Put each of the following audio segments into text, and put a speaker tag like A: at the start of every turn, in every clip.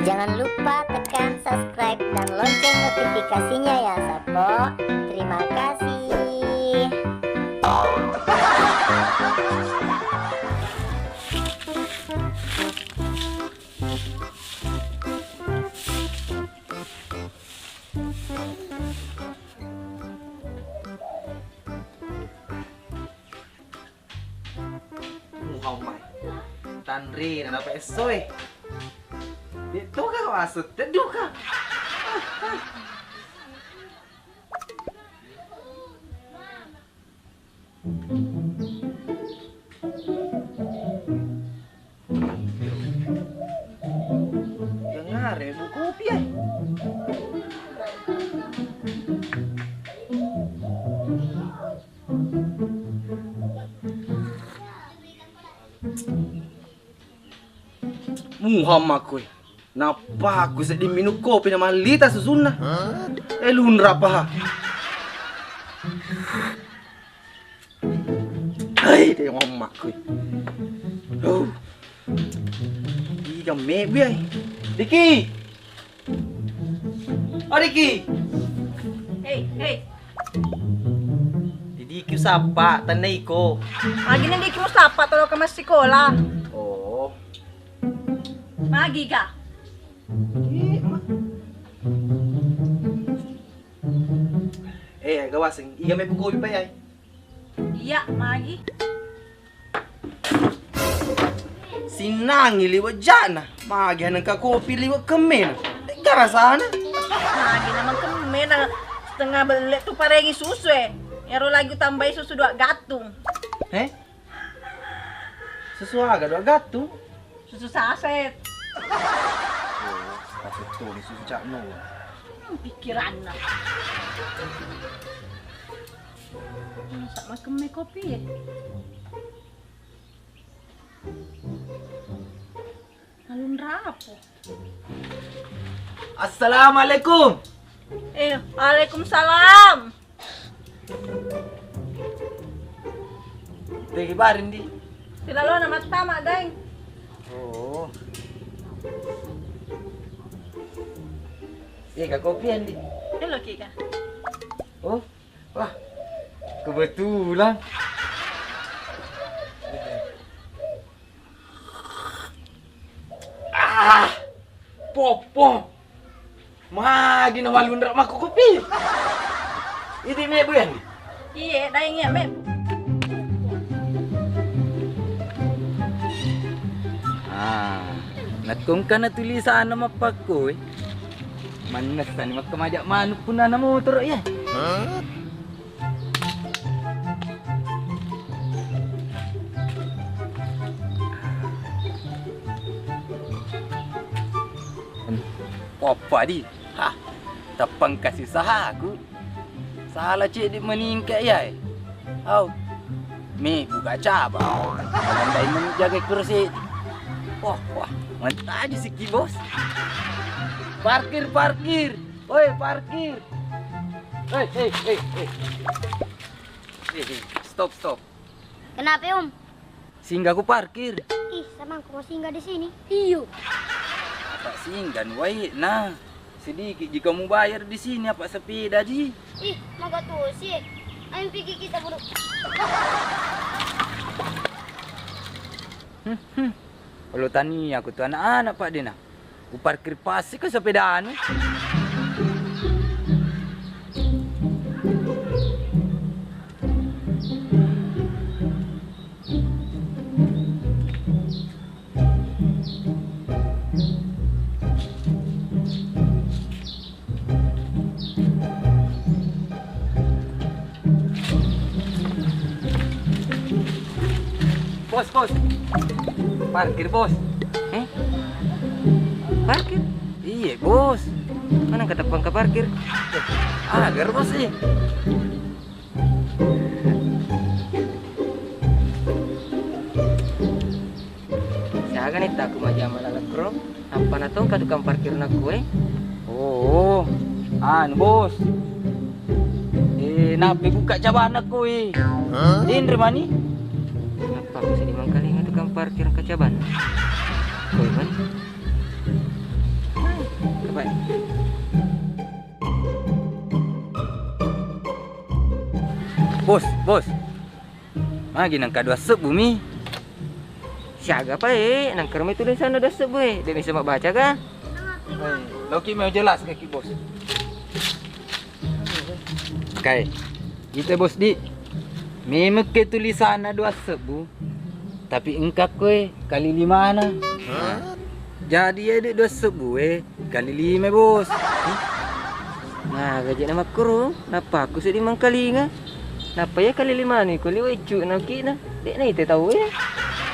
A: Jangan lupa tekan subscribe dan lonceng notifikasinya ya Sapo. Terima kasih.
B: Muhammad Tanri na napesoy. Dito ka wasot, dito ka. Yang ngare bu kopi ay. Muhammad koy. Napa aku sedih minum kopi na malita susuna. Elunra pa ha. Ay, de Muhammad koy. Oh. Iga mebi ay. Diki. Oh Diki.
C: Hey.
B: Diki sapa tanay ko.
C: Hindi mo sapa tolo ka mas sikola.
B: Oh.
C: Magi ka.
B: Gawasing iga may bukoy pa yay.
C: Iya, magi.
B: Sinangi liwat dyan na. Magihan ng kakopi liwat kami na. Gara sana.
C: Magi naman kami na setengah belet tu parengi susu Ero lagi tambah susu dua gatung.
B: Sesuaga doa gato.
C: Susu saset.
B: Kasih tulis susu cak no.
C: Pikiran na. Sama kami kopi Alun rapo.
B: Assalamualaikum.
C: Waalaikumsalam.
B: Degi barin di.
C: Sila lo na matama, deng.
B: Oh. Kopian di.
C: Hello, Kika.
B: Oh. Wah. Kebetulan. Popo. Magi na walundra mako kopi. Ini me bu yan.
C: Iya, dahing ya, Beb.
D: Natkong ka na tulisan na mapakoy. Manas na ni magkamajak manuk pun na motor ya. Apa di? Tapang kasih saha aku. Salah cik di meningkat ya. Mi buka cabang. Andai menjaga kursi. Wah, mantap aja si Bos. Parkir. Woi, parkir. Hei. Stop.
A: Kenapa Om?
D: Singgah aku parkir.
A: Ih, sama aku mau singgah di sini. Iyo.
D: Apa singgah wai? Nah, sedikit jika mau bayar di sini apa sepeda ji?
A: Ih, maga tuh sih. Ayo pergi kita buruk.
D: Kalau tani aku tuh anak-anak Pak Dina. Aku parkir pasti ke sepedaan. Bos. Parkir, Bos. Parkir? Iya, Bos. Mana kata pangka parkir? Agar, Bos sih. Saya kan itu aku maju malah kro. Apa na tong ka tukang parkir na kue? Oh, Bos. Napi buka cabana kue. Indri mani? Kenapa bisa dimangkali nga tukang parkir ka cabana? Kue man? Bos. Magi nang kadua sep bumi. Siaga pa nang kermi tulisan ada sep Dia bisa mak baca kan? Loki mau jelas kaki bos. Kai. Kita bos di. Memang ke tulisan ada sebu. Tapi engkak kali 5 ana. Jadi ada 2 sebu kali 5 bos. Nah, gaji nama kru. Napa aku sedih mangkali nga? Napa ya kali 5 ni? Kuli wecu naki na. Dek na ite tahu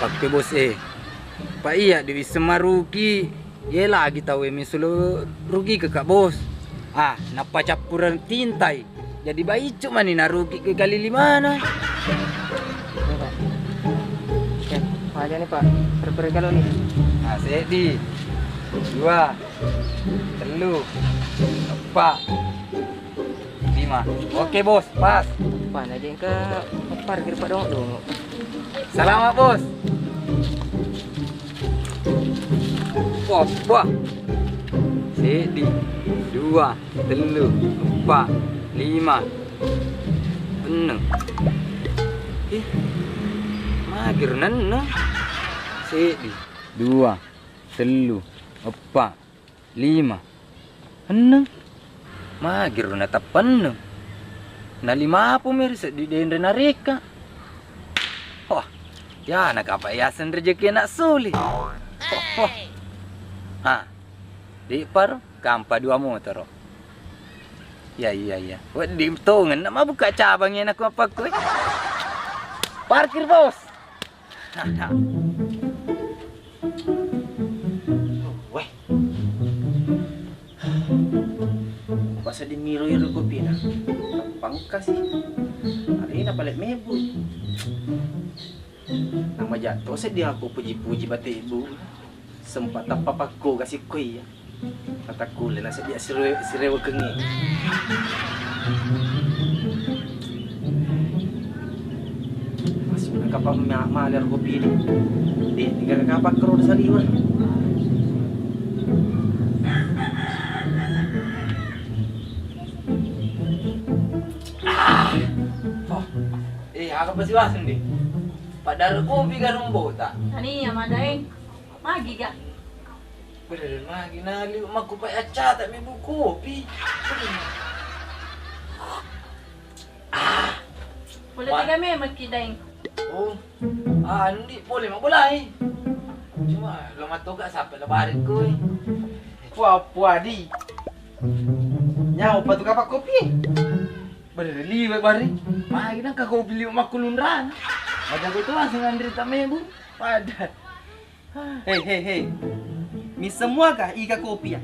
D: Pakai bos Pak iya dewi semaruki. Ye lagi tahu misulu rugi ke kak bos. Napa campuran tintai. Jadi bayi cuma ni narugi ke kali 5 na. Ya, Pak aja nih Pak. Berapa kalau nih? Sedi. 2 3 4 5. Oke bos, pas. Pan aja yang ke parkir Pak dong. Selamat bos. Wah. Sedi 2 3 4 5 6. Magir nana. Sedi 2 3 4 5 6. Magir na tapan na 5 pumirsa di dendre narika. Wah, ya nakapayasan rezeki anak suli. Di par kampa 2 motor. Ya. Wah, di tongan na mabuka cabangnya nak apa kowe. Parkir bos.
B: Weh. Pasal di miro kopi na. Pangkas sih. Hari ini balik mebu. Nama jatuh saya aku puji-puji bati ibu. Sempat apa paku kasih kue ya. Kataku lena sedia sirewa kengi. Masuk nak kapal maler kopi ni. Tinggal kapal kerod saliwan. Ako pa si Wasan di. Padahal kopi ka nung bota.
C: Ani ya madaeng. Magi ka.
B: Bener magi nali magkupay at chata may bu kopi.
C: Boleh tiga me magkidaeng.
B: Oh. Hindi boleh mabulay. Cuma lumato ka sa palabarin ko Puwa di. Nyaw pa to ka pa kopi. Bener liwe bari. Magi nang kakopi liwe makulunran. Macam itu langsung andri tamebu. Pada. Hei. Mi semua kah ika kopi ya?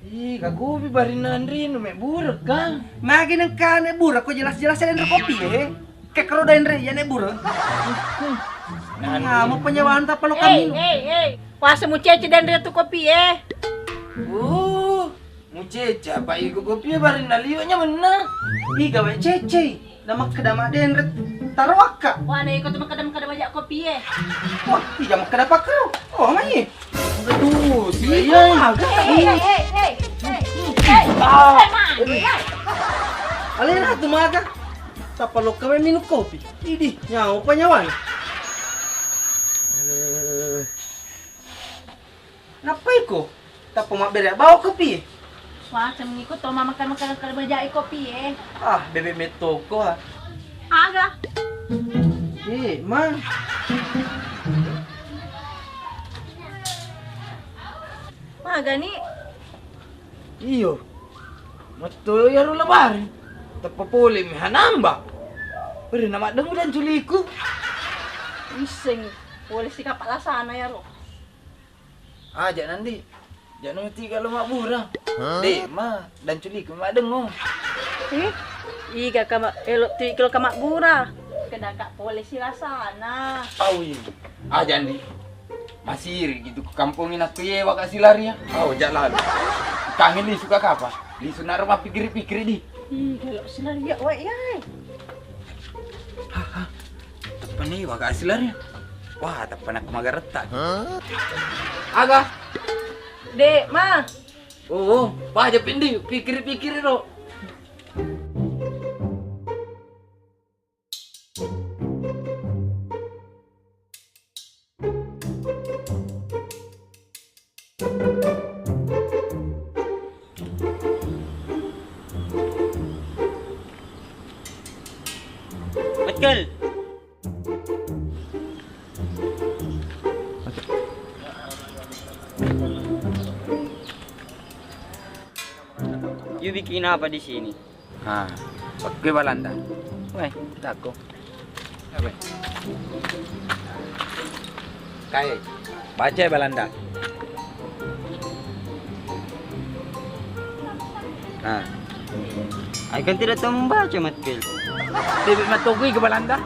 B: Ika kopi bari nandri no me buruk kan. Magi nang kane buruk ko jelas-jelas andri kopi Kekro andri ya ne buruk. Nah, mau penyewaan tak perlu kami.
C: Hey. Kuasa mu cece dan tu kopi
B: Muceca apa iku kopi bari nalionya mana? Ika we cece. Nama kedama dendret tarwaka.
C: Wah, na ikut makadam aja kopi
B: Wah, iya makadapa kro. Oh, mai. Aduh,
C: Hey.
B: Alena tu maga. Tak perlu kami minum kopi. Idi, nyawa penyawan. Napa iko? Tak pemak beda bawa kopi.
C: Wah, saya mengikut toma makan aja kopi
B: Bebek metoko
C: Aga.
B: Ma.
C: Maga ni.
B: Iyo. Matuyo yaro labari. Tapapuli mi hanamba. Pero namadang ulan juliku.
C: Iseng. Boleh sikap ala sana ya ro.
B: Jangan nanti. Jangan nanti kalau mak murah. Ma dan culiku madeng
C: Iga kama kalau kama gura. Kena kak boleh sila sana.
B: Jangan di. Masih gitu ke kampungin aku yewa kasih lari ya. Jalan. Kangen nih suka apa? Di sunar rumah pikir-pikir di.
C: Kalau sila ya, wah ya.
B: Tepan nih wa kasih lari. Wah, tepan aku magaretak. Aga.
C: Dek, ma.
B: Pak aja pindi pikir-pikir lo.
E: You bikin apa di sini?
D: Oke Balanda. Weh, tako. Apa? Kayak baca ya Balanda.
E: Aku kan tidak tahu membaca, Matkel.
D: Bebek matokui ke Balanda.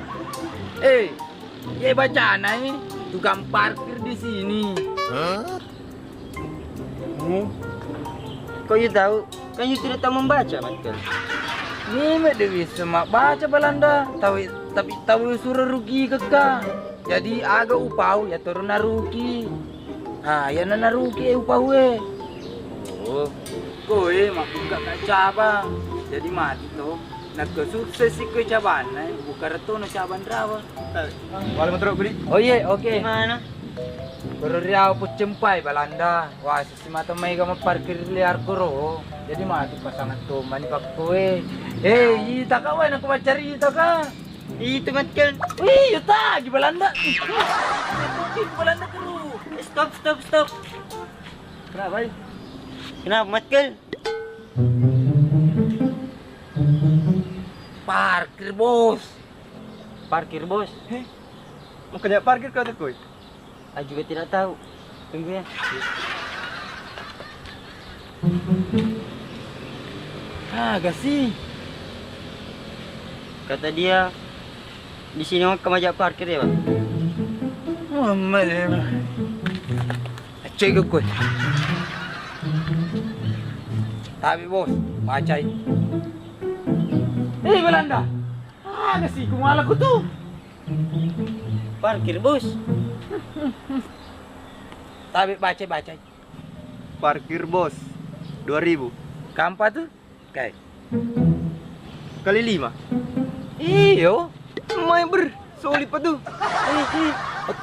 D: Ya baca aneh. Tukang parkir di sini.
E: Kok you tahu? Kan you tidak tahu membaca, Matkel.
D: Ini mak dewi semak baca Balanda. Tapi tahu suruh rugi keka. Jadi agak upau ya turun naruki. Ya naruki upau Oh, kowe mak buka kaca bang. Jadi mati tuh. Nak sukses sih kowe caban, buka reto no caban rawa.
B: Wala motor beli.
D: Oh iya, oke.
E: Gimana?
D: Berriau pun cempai Balanda. Wah, si mata mai gama parkir liar koro. Jadi mati pasangan tuh mani pak kowe. Ita kawan aku mencari ita ka.
E: Itu, Matkel.
D: Wih, ita di Balanda. Di Balanda dulu.
E: Stop.
B: Kenapa?
E: Kenapa, Matkel?
D: Parkir bos.
E: Parkir, bos.
B: Makanya parkir kau tuh koi.
E: Aku juga tidak tahu. Tunggu ya.
D: Agak sih.
E: Kata dia di sini mau kemajak parkir ya, Bang.
D: Muhammad. Cek koi. Tapi bos, bacai. Balanda. Agak sih kumala ko tuh.
E: Parkir, bos.
D: Tapi baca.
B: Parkir bos. 2000
D: Kampa tuh? Kayak.
B: kali 5.
D: Iyo.
B: Main sulit pa tuh.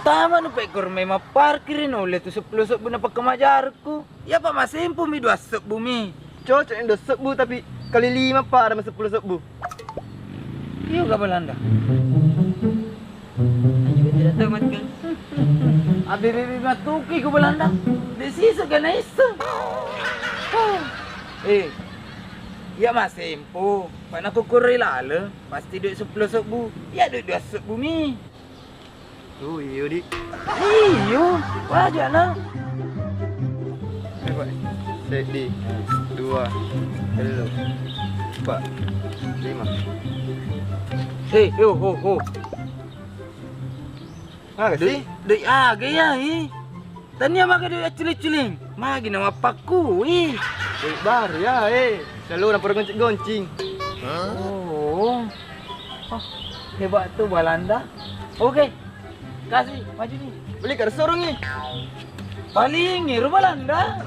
D: Tama no pekor may maparkirin ulit to sa plusok bu na pagkamajarko. Ya pa masimpo mi dua sep bumi.
B: Cocok yang 2 sebu tapi kali 5 para masuk 10 sebu.
D: Iyo ka Balanda.
E: Aku juga tidak tahu, Matkel.
D: Abi bibi matuki ko Balanda. Desiso ka na isa. Ya masimpo. Pa nakukuri lalo. Pasti duit 10 sebu. Ya duit 2 sep bumi.
B: Oh iya di.
D: Iyo. Wajar na.
B: Pak. Sedi. 2. Hello. Pak. 5.
D: Ho.
B: Sih?
D: Doi aga ya Tanya maka doi aculing-culing. Magi nama paku
B: Duit baru ya Selalu nampak goncing-goncing.
D: Oh. Hebat tuh Balanda. Oke. Kasih maju nih.
B: Beli kar sorong nih.
D: Paling ngiru Balanda.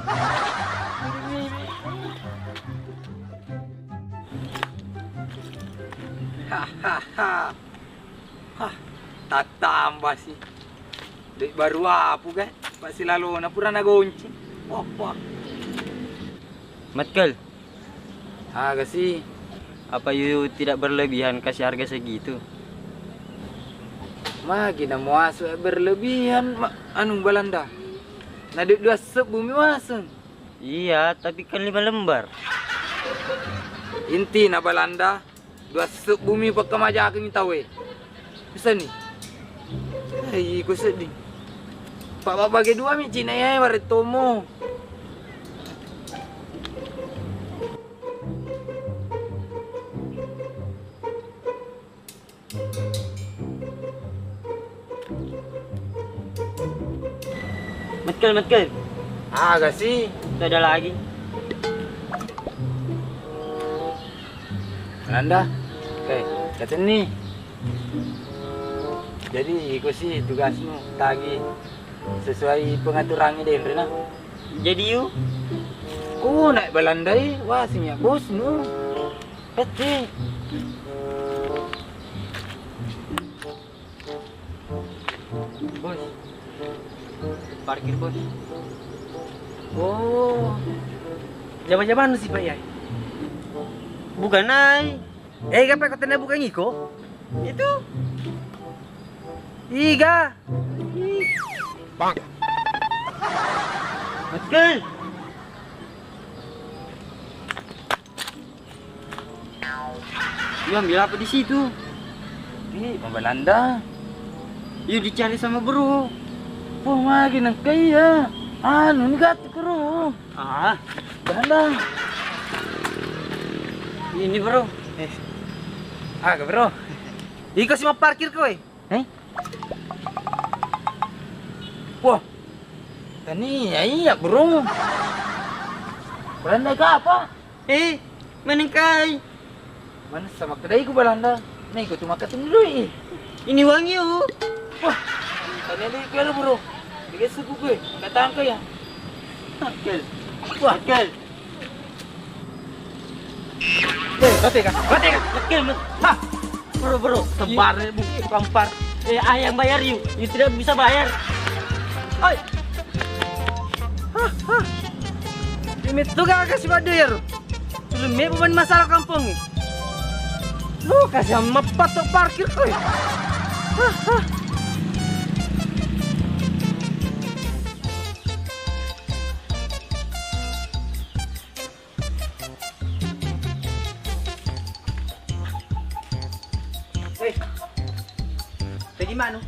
D: Hahaha. Tak tambah sih. Dek baru apa kan? Pak Silalo na pura nagonci. Apa?
E: Matkel,
D: Agak sih.
E: apa you tidak berlebihan kasih harga segitu?
D: Magi na muaso berlebihan anu Balanda. Na dua sep bumi maseng.
E: Iya, tapi kan 5 lembar.
D: Inti na Balanda. 2 sep bumi pagkamajakan yung tawe. Bisa nih. Ay, ko sedih. Pak bagi 2 mi Cina ya waretomo.
E: Matkel.
D: Agak sih.
E: Itu ada lagi.
D: Balanda. Oke, kata nih. Jadi ikut sih tugasmu tagi sesuai pengaturannya deh Rena.
E: Jadi you
D: Naik Balanda wah sinya bos nu. Peti.
E: bos. Parkir, bos.
D: Oh. Jaman-jaman sih Pak Yai.
E: Bukan ay.
D: Kapag ko bukan iko?
E: Itu.
D: Iga.
E: Betul. You ambil apa di situ?
D: Di Belanda.
E: You dicari sama bro.
D: Wah, lagi nang kaya. Anu ni kat kuro.
E: Ah,
D: Belanda.
E: ini bro.
B: Aga bro. Ikaw si maparkir ko eh.
D: Wah. Tani iya bro. Belanda ka apa?
E: Menengkai.
D: Mana sama kedai ko Belanda. Nih ko cuma ketemu eh.
E: Ini uang you.
D: Wah. Tani ada kaya bro. Bigay suku ko eh. Kataan ka ya.
E: Akal. Wah, akal.
B: Bate ka.
E: Akal. Ha. Bro, sebar buku kampar. Ayang bayar you. You tidak bisa bayar.
B: Ay. Limit tu ka kasi bayar. May pa man masalah kampung eh. Lu kasi mapatok parkir ko eh. Pergi mana?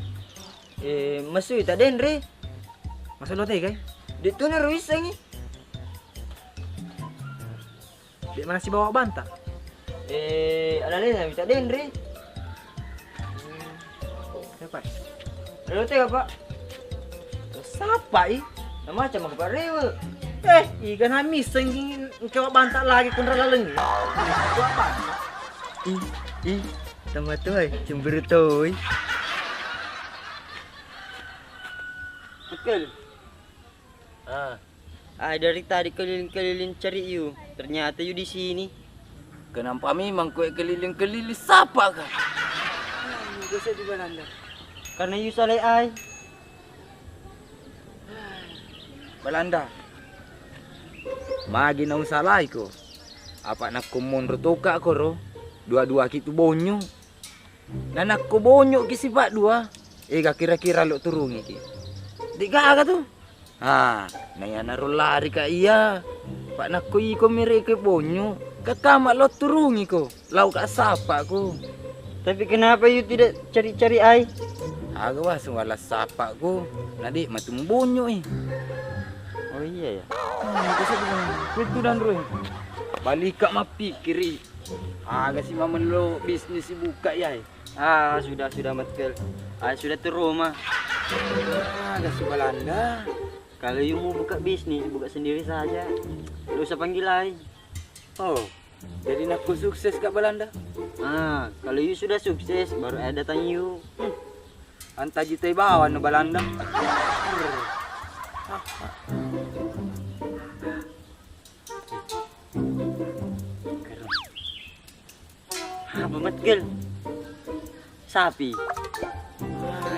E: Masuk tak den re.
B: Masuk lote kay?
E: Dito na Ruiz ni.
B: Di mana si bawa banta?
E: Ada den tak den re.
B: Siapa?
E: Ada teh apa?
B: Siapa eh?
E: Nama macam apa rewe?
B: Ikan hamis senging kau banta lagi kun ralaleng. Apa?
E: Tama tu ay, cemburu tu ay. Akal. Dari tadi keliling-keliling cari you. Ternyata you di sini.
D: Kenapa memang kue keliling-keliling siapa kah?
B: Bisa di Belanda.
E: Karena you saleh ay.
D: Belanda. Magi na salay ko. Apa nak kumonro toka ko ro. Dua-dua kitu bonyo. Nanak ko bonyo ki sifat dua. Kira-kira lo turungi ki. Di ka tu. Naya naro lari ka iya. Pak nak ko iko mire ke bonyo. Kakama lo turungi ko. Lau ka sapa ko.
E: Tapi kenapa you tidak cari-cari ay?
D: Aga was wala sapa ko. Nadi matum bonyo eh.
E: Oh iya ya.
D: Kasi kwento dan ro. Balik ka mapikiri. Aga si maman lo bisnis buka ya.
E: Sudah Matkel. Sudah turun mah.
D: Aga si Belanda.
E: Kalau you mau buka bisnis, buka sendiri saja. Lu usah panggil ay.
D: Oh, jadi nak sukses kat Belanda.
E: Kalau you sudah sukses, baru ada datang you.
D: Anta jitai bawa no Belanda.
E: Apa Matkel? Sapi.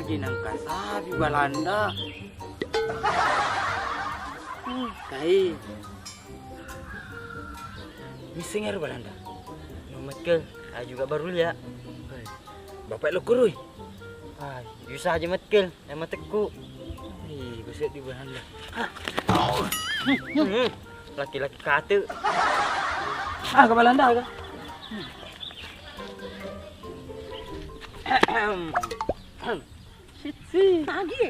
D: Ginang kasabi Belanda. Kai. Missing air Belanda.
E: No Matkel, juga baru lihat.
D: Bapak lo kurui.
E: You saja Matkel, emang teku.
D: Gusit di Belanda.
E: Laki-laki kata.
D: Ke Belanda ke?
C: Lagi.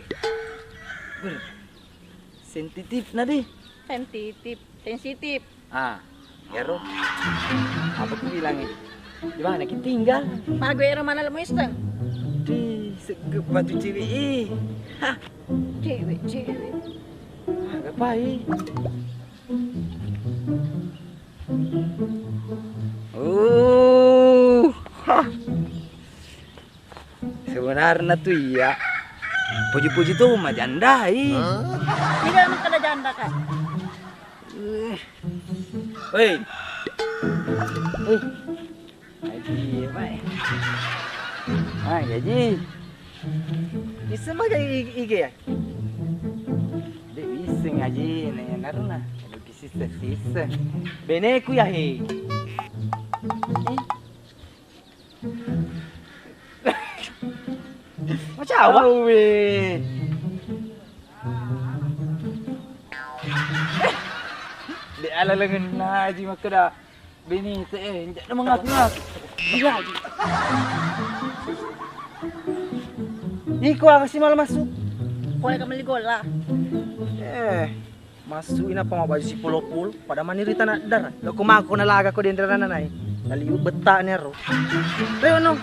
D: Sensitif nadi.
C: Sensitif.
D: Ya roh. Apa tu bilangnya? Di mana kita tinggal?
C: Pak gue mana lemu isteng?
D: Di segep batu cewek.
C: Cewek.
D: Ngapain? Oh. Sebenarnya tuh iya. Puji-puji tuh mah janda
C: Tidak emang kada janda kan?
D: Hei. Haji, Pak. Gaji.
B: Bisa mah kayak IG ya?
D: Dek bisa ngaji nanya karena ada sisa-sisa.
B: Beneku ya he. Macam awak?
D: ala lengan na aji makada. Bini te enjak na mengaku-ngaku. Dia aji.
E: Iko kasi malam masuk.
C: Boleh kembali gol lah.
E: Masukin apa mau baju si pulopul pada maniri tanah dar. Lo kumako na laga ko din nanay. Naliu beta niya ro. Pero no.